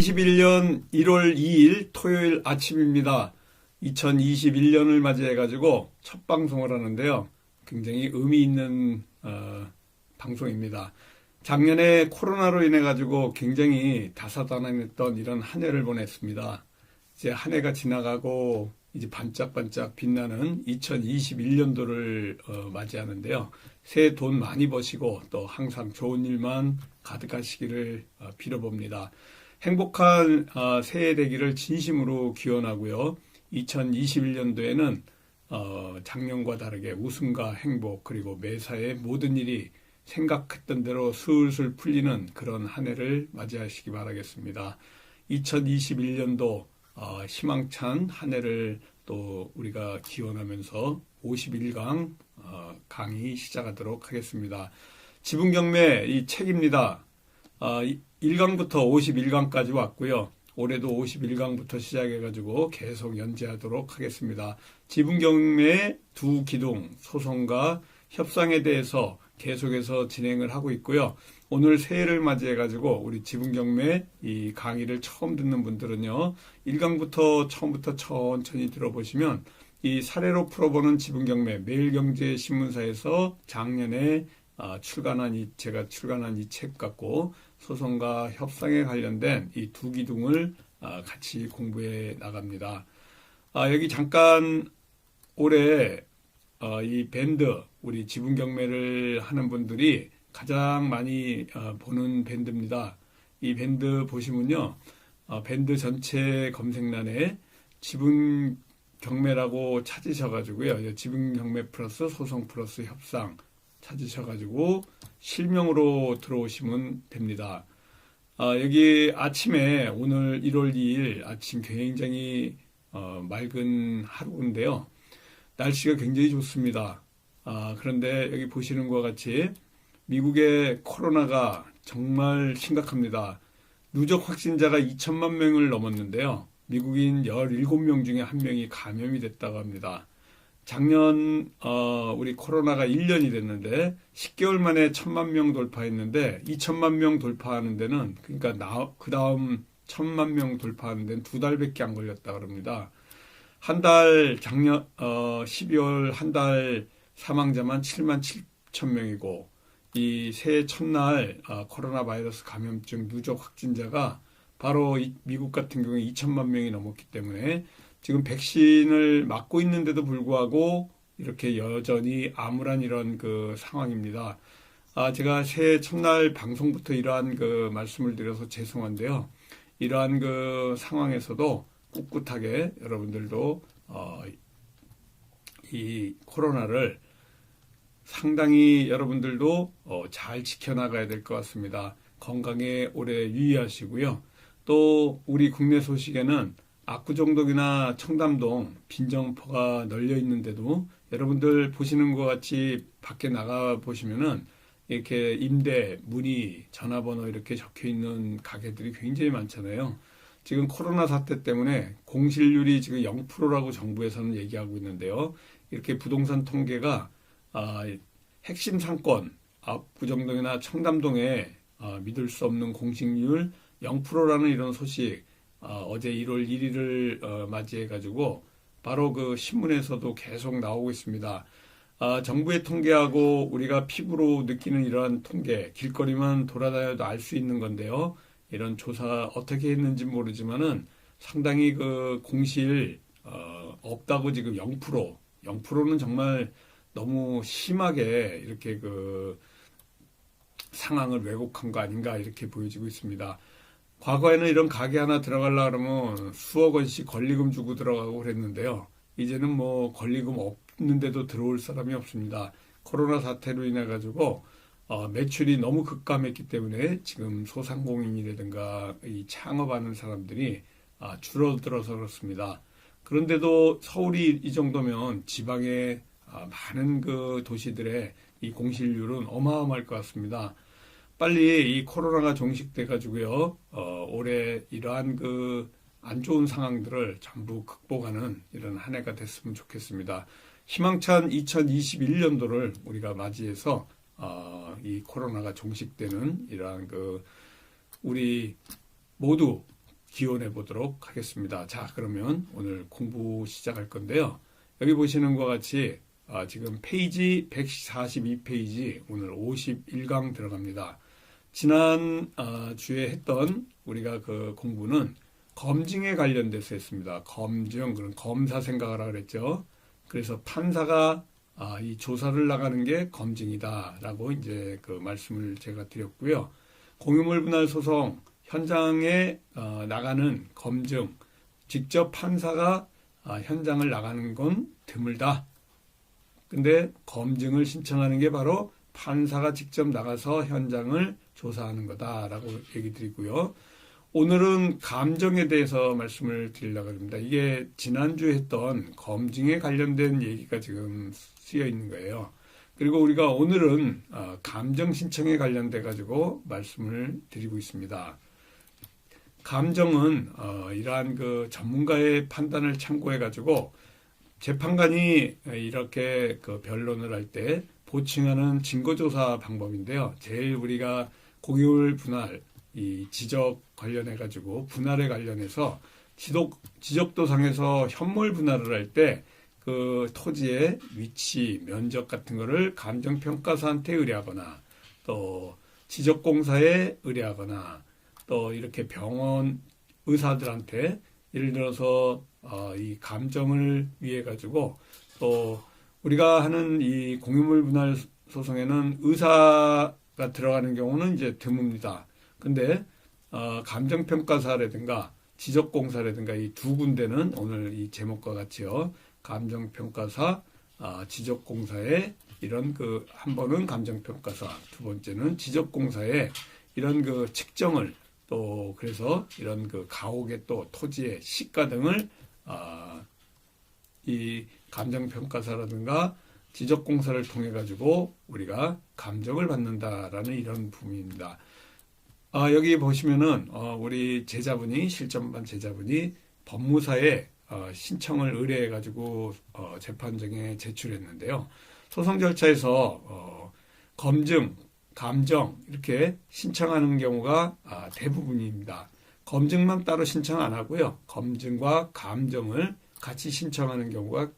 2021년 1월 2일 토요일 아침입니다. 2021년을 맞이해가지고 첫 방송을 하는데요. 굉장히 의미 있는 방송입니다. 작년에 코로나로 인해가지고 굉장히 다사다난했던 이런 한 해를 보냈습니다. 이제 한 해가 지나가고 이제 반짝반짝 빛나는 2021년도를 맞이하는데요. 새해 돈 많이 버시고 또 항상 좋은 일만 가득하시기를 빌어봅니다. 행복한 새해 되기를 진심으로 기원하고요. 2021년도에는 작년과 다르게 웃음과 행복 그리고 매사의 모든 일이 생각했던 대로 슬슬 풀리는 그런 한 해를 맞이하시기 바라겠습니다. 2021년도 희망찬 한 해를 또 우리가 기원하면서 51강 강의 시작하도록 하겠습니다. 지분경매 이 책입니다. 1강부터 51강까지 왔고요. 올해도 51강부터 시작해가지고 계속 연재하도록 하겠습니다. 지분경매 두 기둥 소송과 협상에 대해서 계속해서 진행을 하고 있고요. 오늘 새해를 맞이해가지고 우리 지분경매 이 강의를 처음 듣는 분들은요. 1강부터 처음부터 천천히 들어보시면 이 사례로 풀어보는 지분경매 매일경제신문사에서 작년에 제가 출간한 이 책 갖고 소송과 협상에 관련된 이 두 기둥을 같이 공부해 나갑니다. 여기 잠깐 올해 이 밴드 우리 지분경매를 하는 분들이 가장 많이 보는 밴드입니다. 이 밴드 보시면요. 밴드 전체 검색란에 지분경매라고 찾으셔가지고요. 지분경매 플러스 소송 플러스 협상 찾으셔가지고 실명으로 들어오시면 됩니다. 여기 아침에 오늘 1월 2일 아침 굉장히 맑은 하루인데요. 날씨가 굉장히 좋습니다. 그런데 여기 보시는 것과 같이 미국의 코로나가 정말 심각합니다. 누적 확진자가 2천만 명을 넘었는데요. 미국인 17명 중에 1명이 감염이 됐다고 합니다. 작년 우리 코로나가 1년이 됐는데 10개월 만에 1,000만 명 돌파했는데 2천만 명 돌파하는 데는 그러니까 그 다음 1,000만 명 돌파하는 데는 2달밖에 안 걸렸다고 합니다. 한 달 작년 12월 한 달 사망자만 7만 7천 명이고 이 새해 첫날 코로나 바이러스 감염증 누적 확진자가 바로 미국 같은 경우에 2천만 명이 넘었기 때문에 지금 백신을 맞고 있는데도 불구하고 이렇게 여전히 암울한 이런 그 상황입니다. 제가 새해 첫날 방송부터 이러한 그 말씀을 드려서 죄송한데요. 이러한 그 상황에서도 꿋꿋하게 여러분들도 이 코로나를 상당히 여러분들도 잘 지켜나가야 될 것 같습니다. 건강에 오래 유의하시고요. 또 우리 국내 소식에는 압구정동이나 청담동 빈정포가 널려 있는데도 여러분들 보시는 것 같이 밖에 나가 보시면은 이렇게 임대, 문의, 전화번호 이렇게 적혀 있는 가게들이 굉장히 많잖아요. 지금 코로나 사태 때문에 공실률이 지금 0%라고 정부에서는 얘기하고 있는데요. 이렇게 부동산 통계가 핵심 상권, 압구정동이나 청담동에 믿을 수 없는 공실률 0%라는 이런 소식 어제 1월 1일을 맞이해가지고 바로 그 신문에서도 계속 나오고 있습니다. 정부의 통계하고 우리가 피부로 느끼는 이러한 통계, 길거리만 돌아다녀도 알 수 있는 건데요. 이런 조사 어떻게 했는지 모르지만은 상당히 그 공실 없다고 지금 0%, 0%는 정말 너무 심하게 이렇게 그 상황을 왜곡한 거 아닌가 이렇게 보여지고 있습니다. 과거에는 이런 가게 하나 들어가려고 그러면 수억 원씩 권리금 주고 들어가고 그랬는데요. 이제는 뭐 권리금 없는데도 들어올 사람이 없습니다. 코로나 사태로 인해 가지고 매출이 너무 급감했기 때문에 지금 소상공인이라든가 이 창업하는 사람들이 줄어들어서 그렇습니다. 그런데도 서울이 이 정도면 지방의 많은 그 도시들의 이 공실률은 어마어마할 것 같습니다. 빨리 이 코로나가 종식돼 가지고요. 올해 이러한 그 안 좋은 상황들을 전부 극복하는 이런 한 해가 됐으면 좋겠습니다. 희망찬 2021년도를 우리가 맞이해서 이 코로나가 종식되는 이러한 그 우리 모두 기원해 보도록 하겠습니다. 자, 그러면 오늘 공부 시작할 건데요. 여기 보시는 것과 같이 지금 페이지 142페이지 오늘 51강 들어갑니다. 지난 주에 했던 우리가 그 공부는 검증에 관련돼서 했습니다. 검증, 그런 검사 생각하라 그랬죠. 그래서 판사가 이 조사를 나가는 게 검증이다라고 이제 그 말씀을 제가 드렸고요. 공유물 분할 소송 현장에 나가는 검증, 직접 판사가 현장을 나가는 건 드물다. 근데 검증을 신청하는 게 바로 판사가 직접 나가서 현장을 조사하는 거다라고 얘기 드리고요. 오늘은 감정에 대해서 말씀을 드리려고 합니다. 이게 지난주에 했던 검증에 관련된 얘기가 지금 쓰여 있는 거예요. 그리고 우리가 오늘은 감정 신청에 관련돼 가지고 말씀을 드리고 있습니다. 감정은 이러한 그 전문가의 판단을 참고해 가지고 재판관이 이렇게 그 변론을 할 때 보충하는 증거조사 방법인데요. 제일 우리가 공유물 분할, 이 지적 관련해 가지고 분할에 관련해서 지적도상에서 현물 분할을 할 때 그 토지의 위치, 면적 같은 거를 감정평가사한테 의뢰하거나 또 지적공사에 의뢰하거나 또 이렇게 병원 의사들한테 예를 들어서 이 감정을 위해 가지고 또 우리가 하는 이 공유물 분할 소송에는 의사가 들어가는 경우는 이제 드뭅니다. 근데 감정평가사라든가 지적공사라든가 이 두 군데는 오늘 이 제목과 같이요. 감정평가사, 지적공사의 이런 그 한 번은 감정평가사, 두 번째는 지적공사의 이런 그 측정을 또 그래서 이런 그 가옥의 또 토지의 시가 등을 이 감정평가사라든가 지적공사를 통해 가지고 우리가 감정을 받는다라는 이런 부분입니다. 여기 보시면은 우리 제자분이 실전반 제자분이 법무사에 신청을 의뢰해 가지고 재판정에 제출했는데요. 소송 절차에서 검증, 감정 이렇게 신청하는 경우가 대부분입니다. 검증만 따로 신청 안 하고요. 검증과 감정을 같이 신청하는 경우가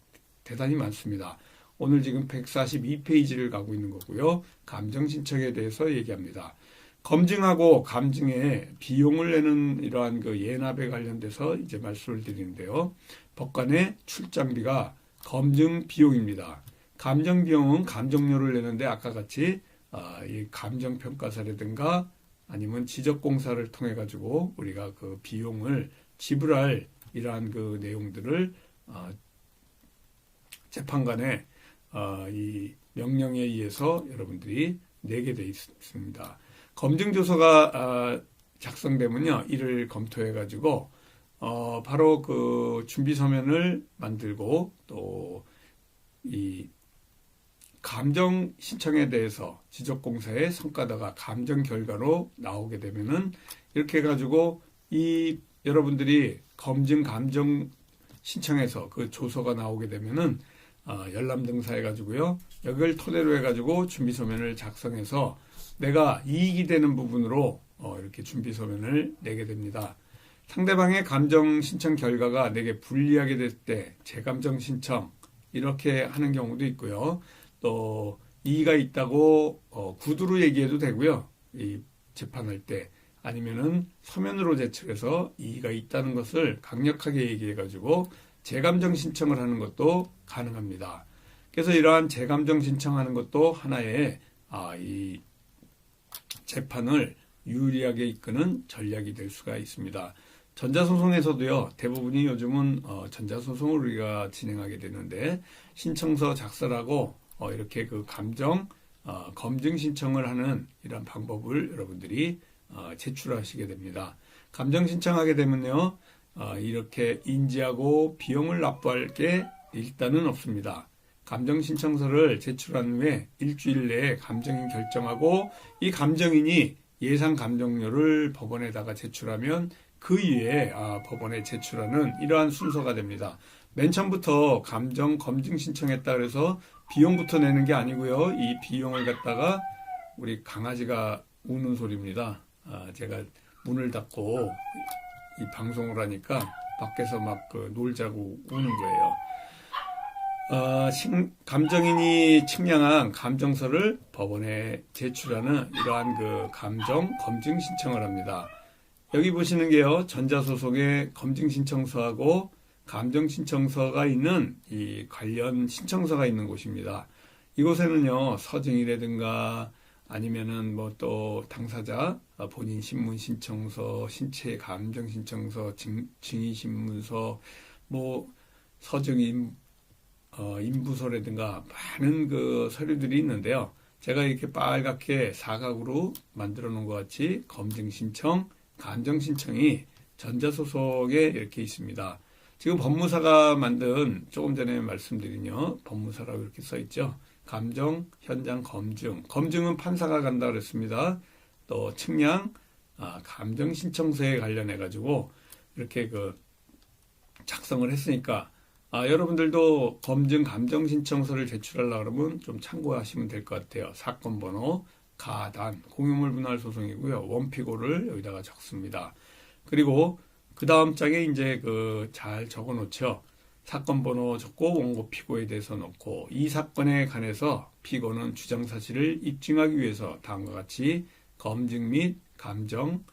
대단히 많습니다. 오늘 지금 142페이지를 가고 있는 거고요. 감정 신청에 대해서 얘기합니다. 검증하고 감증에 비용을 내는 이러한 그 예납에 관련돼서 이제 말씀을 드리는데요. 법관의 출장비가 검증 비용입니다. 감정 비용은 감정료를 내는데 아까 같이 이 감정평가사라든가 아니면 지적공사를 통해 가지고 우리가 그 비용을 지불할 이러한 그 내용들을 재판관의 이 명령에 의해서 여러분들이 내게 되어 있습니다. 검증조서가 작성되면요, 이를 검토해 가지고 바로 그 준비 서면을 만들고 또 이 감정 신청에 대해서 지적공사의 성과다가 감정 결과로 나오게 되면은 이렇게 해가지고 이 여러분들이 검증 감정 신청해서 그 조서가 나오게 되면은 열람 등사해 가지고요 여기를 토대로 해가지고 준비 서면을 작성해서 내가 이익이 되는 부분으로 이렇게 준비 서면을 내게 됩니다. 상대방의 감정 신청 결과가 내게 불리하게 될 때 재감정 신청 이렇게 하는 경우도 있고요. 또 이의가 있다고 구두로 얘기해도 되고요. 이 재판할 때 아니면은 서면으로 제출해서 이의가 있다는 것을 강력하게 얘기해 가지고 재감정 신청을 하는 것도 가능합니다. 그래서 이러한 재감정 신청하는 것도 하나의 이 재판을 유리하게 이끄는 전략이 될 수가 있습니다. 전자소송에서도요, 대부분이 요즘은 전자소송을 우리가 진행하게 되는데 신청서 작성하고 이렇게 그 감정 검증 신청을 하는 이런 방법을 여러분들이 제출하시게 됩니다. 감정 신청하게 되면요, 이렇게 인지하고 비용을 납부할 게 일단은 없습니다. 감정 신청서를 제출한 후에 일주일 내에 감정인 결정하고 이 감정인이 예상 감정료를 법원에다가 제출하면 그 이후에 법원에 제출하는 이러한 순서가 됩니다. 맨 처음부터 감정 검증 신청했다 그래서 비용부터 내는 게 아니고요. 이 비용을 갖다가 우리 강아지가 우는 소리입니다. 제가 문을 닫고 이 방송을 하니까 밖에서 막 그 놀자고 우는 거예요. 감정인이 측량한 감정서를 법원에 제출하는 이러한 그 감정 검증 신청을 합니다. 여기 보시는 게요, 전자소송의 검증 신청서하고 감정 신청서가 있는 이 관련 신청서가 있는 곳입니다. 이곳에는요, 서증이라든가 아니면은 뭐 또 당사자 본인 신문 신청서, 신체 감정 신청서, 증인 신문서, 뭐 서증인 인부서라든가 많은 그 서류들이 있는데요. 제가 이렇게 빨갛게 사각으로 만들어 놓은 것 같이 검증 신청, 감정 신청이 전자소송에 이렇게 있습니다. 지금 법무사가 만든 조금 전에 말씀드린요, 법무사라고 이렇게 써 있죠. 감정, 현장 검증. 검증은 판사가 간다 그랬습니다. 또 측량, 감정 신청서에 관련해 가지고 이렇게 그 작성을 했으니까 여러분들도 검증 감정 신청서를 제출하려고 그러면 좀 참고하시면 될 것 같아요. 사건 번호, 가단, 공유물 분할 소송이고요. 원피고를 여기다가 적습니다. 그리고 그 다음 장에 이제 그 잘 적어 놓죠. 사건 번호 적고 원고 피고에 대해서 넣고, 이 사건에 관해서 피고는 주장 사실을 입증하기 위해서 다음과 같이 검증 및 감정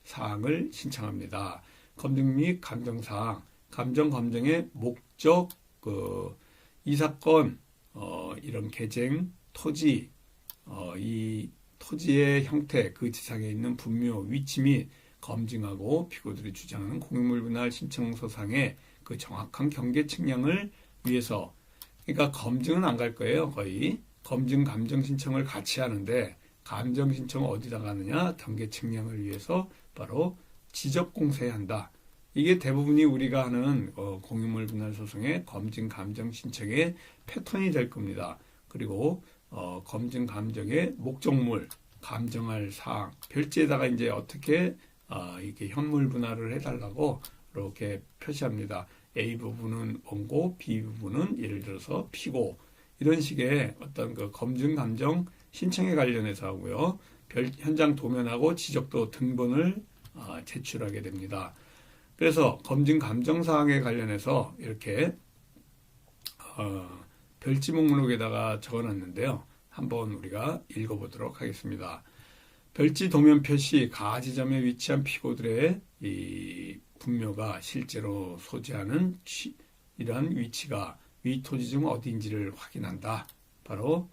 사항을 신청합니다. 검증 및 감정 사항, 감정 검증의 목적, 이 사건 이런 계쟁, 토지, 이 토지의 형태, 그 지상에 있는 분묘, 위치 및 검증하고 피고들이 주장하는 공유물 분할 신청서상의 그 정확한 경계 측량을 위해서, 그러니까 검증은 안 갈 거예요. 거의 검증 감정 신청을 같이 하는데, 감정 신청을 어디다 가느냐, 경계 측량을 위해서 바로 지적 공세해야 한다. 이게 대부분이 우리가 하는 공유물 분할 소송의 검증 감정 신청의 패턴이 될 겁니다. 그리고 검증 감정의 목적물, 감정할 사항, 별지에다가 이제 어떻게 이렇게 현물 분할을 해달라고 이렇게 표시합니다. A 부분은 원고, B 부분은 예를 들어서 피고, 이런 식의 어떤 그 검증 감정 신청에 관련해서 하고요. 현장 도면하고 지적도 등본을 제출하게 됩니다. 그래서 검증 감정 사항에 관련해서 이렇게 별지 목록에다가 적어놨는데요. 한번 우리가 읽어보도록 하겠습니다. 별지 도면 표시 가지점에 위치한 피고들의 이 분묘가 실제로 소지하는 이러한 위치가 위 토지 중 어디인지를 확인한다. 바로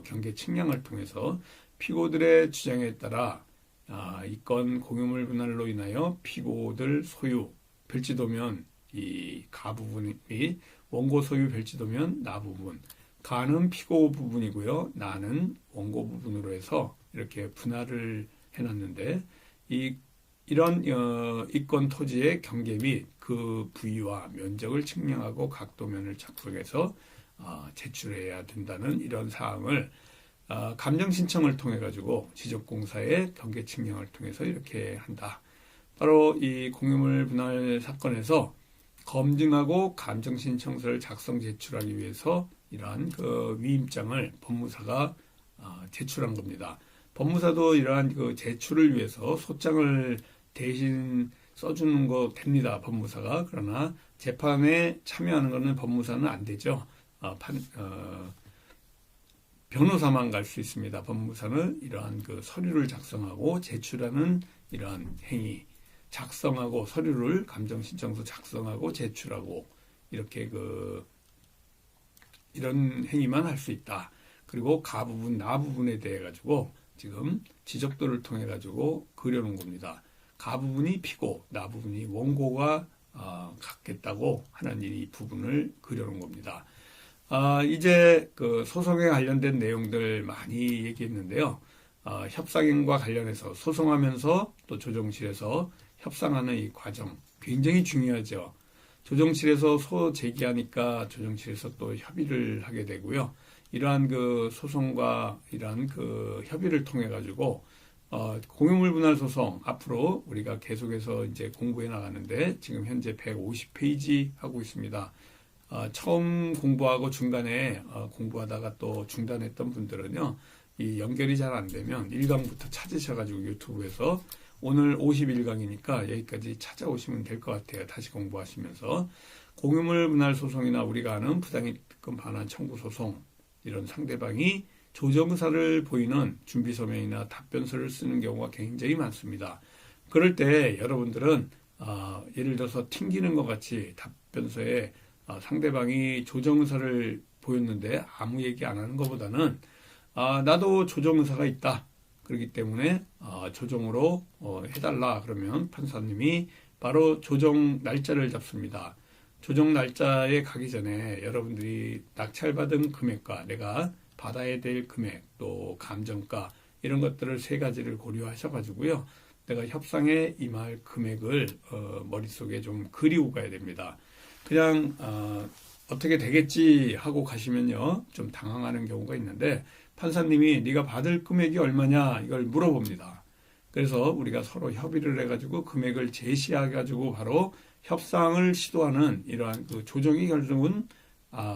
경계 측량을 통해서 피고들의 주장에 따라 이 건 공유물 분할로 인하여 피고들 소유 별지도면 이 가 부분 및 원고 소유 별지도면 나 부분, 가는 피고 부분이고요, 나는 원고 부분으로 해서 이렇게 분할을 해놨는데, 이런 이건 토지의 경계 및 그 부위와 면적을 측량하고 각 도면을 작성해서 제출해야 된다는 이런 사항을 감정 신청을 통해 가지고 지적공사의 경계 측량을 통해서 이렇게 한다. 바로 이 공유물 분할 사건에서 검증하고 감정 신청서를 작성 제출하기 위해서 이러한 그 위임장을 법무사가 제출한 겁니다. 법무사도 이러한 그 제출을 위해서 소장을 대신 써주는 거 됩니다. 법무사가. 그러나 재판에 참여하는 것은 법무사는 안 되죠. 변호사만 갈 수 있습니다. 법무사는 이러한 그 서류를 작성하고 제출하는 이러한 행위, 작성하고 서류를 감정신청서 작성하고 제출하고 이렇게 이런 행위만 할 수 있다. 그리고 가 부분, 나 부분에 대해 가지고 지금 지적도를 통해 가지고 그려놓은 겁니다. 가 부분이 피고, 나 부분이 원고가 갖겠다고 하는 이 부분을 그려놓은 겁니다. 이제 그 소송에 관련된 내용들 많이 얘기했는데요. 협상인과 관련해서 소송하면서 또 조정실에서 협상하는 이 과정 굉장히 중요하죠. 조정실에서 소 제기하니까 조정실에서 또 협의를 하게 되고요. 이러한 그 소송과 이러한 그 협의를 통해 가지고 공유물 분할 소송 앞으로 우리가 계속해서 이제 공부해 나가는데 지금 현재 150페이지 하고 있습니다. 처음 공부하고 중간에 공부하다가 또 중단했던 분들은요, 이 연결이 잘 안 되면 1강부터 찾으셔가지고 유튜브에서 오늘 51강이니까 여기까지 찾아오시면 될 것 같아요. 다시 공부하시면서. 공유물 분할 소송이나 우리가 아는 부당이득금 반환 청구 소송, 이런 상대방이 조정사를 보이는 준비서면이나 답변서를 쓰는 경우가 굉장히 많습니다. 그럴 때 여러분들은 예를 들어서 튕기는 것 같이 답변서에 상대방이 조정사를 보였는데 아무 얘기 안 하는 것보다는 나도 조정사가 있다. 그렇기 때문에 조정으로 해달라. 그러면 판사님이 바로 조정 날짜를 잡습니다. 조정 날짜에 가기 전에 여러분들이 낙찰받은 금액과 내가 받아야 될 금액, 또 감정가 이런 것들을 세 가지를 고려하셔가지고요. 내가 협상에 임할 금액을 머릿속에 좀 그리고 가야 됩니다. 그냥 어떻게 되겠지 하고 가시면요. 좀 당황하는 경우가 있는데 판사님이 네가 받을 금액이 얼마냐 이걸 물어봅니다. 그래서 우리가 서로 협의를 해가지고 금액을 제시해가지고 바로 협상을 시도하는 이러한 그 조정이 결국은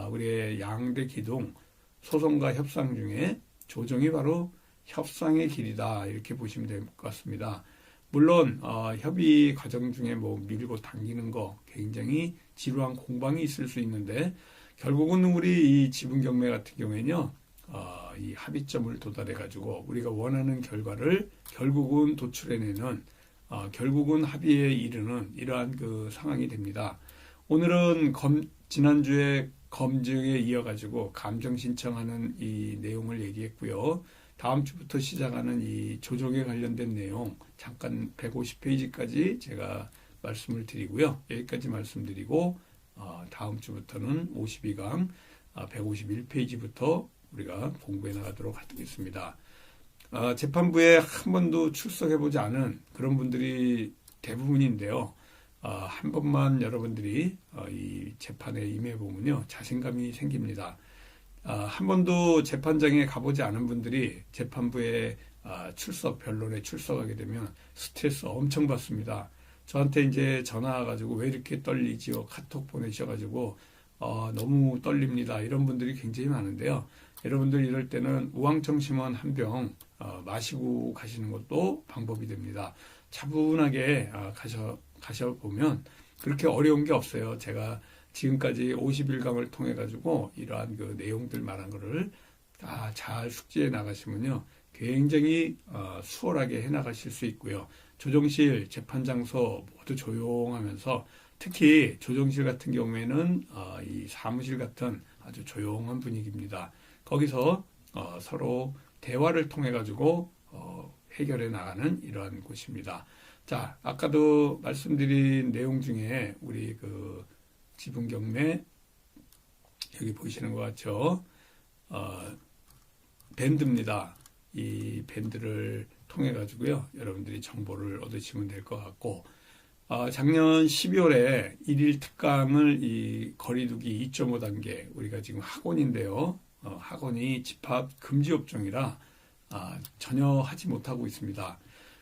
우리의 양대 기둥 소송과 협상 중에 조정이 바로 협상의 길이다 이렇게 보시면 될 것 같습니다. 물론 협의 과정 중에 뭐 밀고 당기는 거 굉장히 지루한 공방이 있을 수 있는데 결국은 우리 이 지분 경매 같은 경우에는요. 이 합의점을 도달해 가지고 우리가 원하는 결과를 결국은 도출해내는 결국은 합의에 이르는 이러한 그 상황이 됩니다. 오늘은 지난주에 검증에 이어가지고 감정 신청하는 이 내용을 얘기했고요. 다음 주부터 시작하는 이 조정에 관련된 내용 잠깐 150페이지까지 제가 말씀을 드리고요. 여기까지 말씀드리고 다음 주부터는 52강 151페이지부터 우리가 공부해 나가도록 하겠습니다. 재판부에 한 번도 출석해보지 않은 그런 분들이 대부분인데요. 한 번만 여러분들이 이 재판에 임해보면요. 자신감이 생깁니다. 한 번도 재판장에 가보지 않은 분들이 재판부에 변론에 출석하게 되면 스트레스 엄청 받습니다. 저한테 이제 전화 와가지고 왜 이렇게 떨리지요? 카톡 보내셔가지고 너무 떨립니다. 이런 분들이 굉장히 많은데요. 여러분들 이럴 때는 우황청심원 한 병 마시고 가시는 것도 방법이 됩니다. 차분하게 가셔보면 그렇게 어려운 게 없어요. 제가 지금까지 51강을 통해 가지고 이러한 그 내용들 말한 거를 다 잘 숙지해 나가시면요. 굉장히 수월하게 해 나가실 수 있고요. 조정실, 재판장소 모두 조용하면서 특히 조정실 같은 경우에는 이 사무실 같은 아주 조용한 분위기입니다. 거기서 서로 대화를 통해 가지고 해결해 나가는 이러한 곳입니다. 자, 아까도 말씀드린 내용 중에 우리 그 지분 경매 여기 보시는 것 같죠? 밴드입니다. 이 밴드를 통해 가지고요. 여러분들이 정보를 얻으시면 될 것 같고 작년 12월에 1일 특강을 이 거리두기 2.5단계 우리가 지금 학원인데요. 학원이 집합 금지 업종이라 전혀 하지 못하고 있습니다.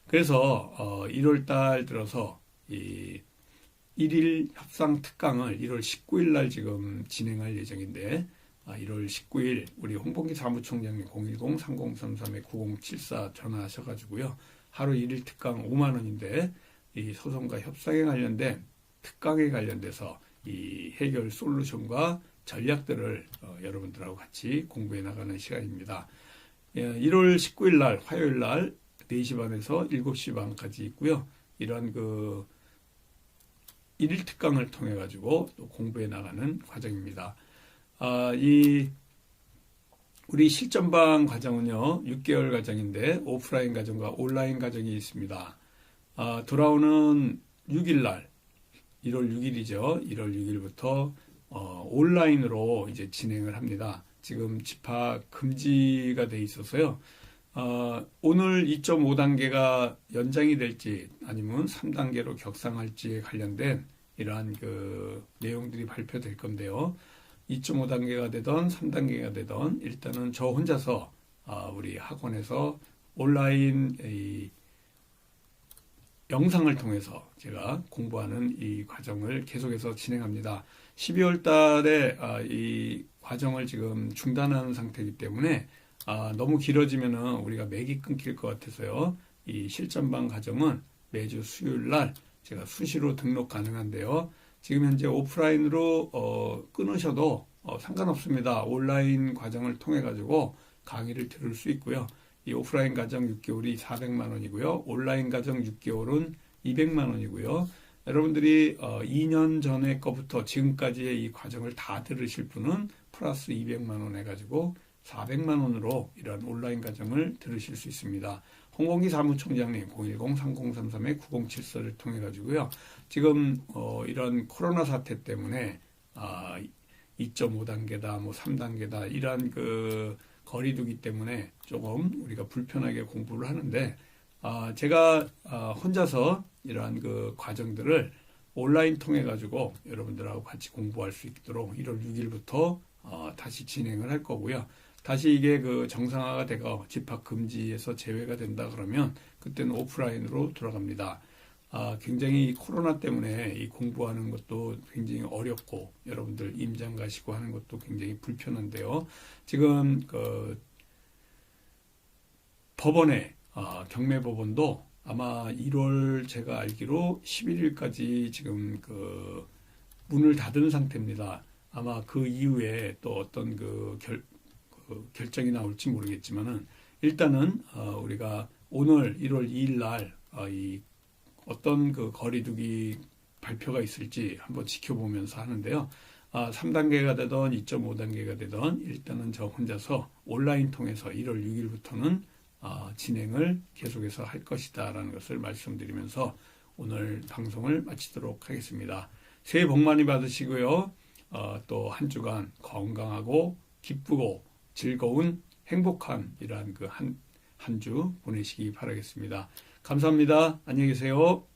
그래서 1월 달 들어서 이 1일 협상 특강을 1월 19일 날 지금 진행할 예정인데 1월 19일 우리 홍범기 사무총장님 010-3033-9074 전화하셔가지고요. 하루 1일 특강 5만 원인데 이 소송과 협상에 관련된 특강에 관련돼서 이 해결 솔루션과 전략들을 여러분들하고 같이 공부해 나가는 시간입니다. 1월 19일 날 화요일 날 4시 반에서 7시 반까지 있고요. 이러한 그 1일 특강을 통해 가지고 또 공부해 나가는 과정입니다. 우리 실전방 과정은요 6개월 과정인데 오프라인 과정과 온라인 과정이 있습니다. 돌아오는 6일 날 1월 6일이죠. 1월 6일부터 온라인으로 이제 진행을 합니다. 지금 집합 금지가 돼 있어서요. 오늘 2.5단계가 연장이 될지 아니면 3단계로 격상할지에 관련된 이러한 그 내용들이 발표될 건데요. 2.5단계가 되던 3단계가 되던 일단은 저 혼자서 우리 학원에서 온라인 이 영상을 통해서 제가 공부하는 이 과정을 계속해서 진행합니다. 12월 달에 이 과정을 지금 중단하는 상태이기 때문에 너무 길어지면은 우리가 맥이 끊길 것 같아서요. 이 실전방 과정은 매주 수요일 날 제가 수시로 등록 가능한데요. 지금 현재 오프라인으로 끊으셔도 상관없습니다. 온라인 과정을 통해 가지고 강의를 들을 수 있고요. 이 오프라인 과정 6개월이 400만 원이고요. 온라인 과정 6개월은 200만 원이고요. 여러분들이 2년 전에 거부터 지금까지의 이 과정을 다 들으실 분은 플러스 200만 원 해가지고 400만 원으로 이런 온라인 과정을 들으실 수 있습니다. 홍범기 사무총장님 010-3033-9074를 통해 가지고요. 지금 이런 코로나 사태 때문에 2.5단계다, 뭐 3단계다 이런 그 거리두기 때문에 조금 우리가 불편하게 공부를 하는데 제가 혼자서 이러한 그 과정들을 온라인 통해 가지고 여러분들하고 같이 공부할 수 있도록 1월 6일부터 다시 진행을 할 거고요. 다시 이게 그 정상화가 되고 집합 금지에서 제외가 된다 그러면 그때는 오프라인으로 돌아갑니다. 굉장히 코로나 때문에 이 공부하는 것도 굉장히 어렵고 여러분들 임장 가시고 하는 것도 굉장히 불편한데요. 지금 그 법원에 경매법원도 아마 1월 제가 알기로 11일까지 지금 그 문을 닫은 상태입니다. 아마 그 이후에 또 어떤 그 결정이 나올지 모르겠지만은 일단은 우리가 오늘 1월 2일 날 이 어떤 그 거리두기 발표가 있을지 한번 지켜보면서 하는데요. 3단계가 되든 2.5단계가 되든 일단은 저 혼자서 온라인 통해서 1월 6일부터는 진행을 계속해서 할 것이다 라는 것을 말씀드리면서 오늘 방송을 마치도록 하겠습니다. 새해 복 많이 받으시고요. 또 한 주간 건강하고 기쁘고 즐거운 행복한 이러한 그 한 주 보내시기 바라겠습니다. 감사합니다. 안녕히 계세요.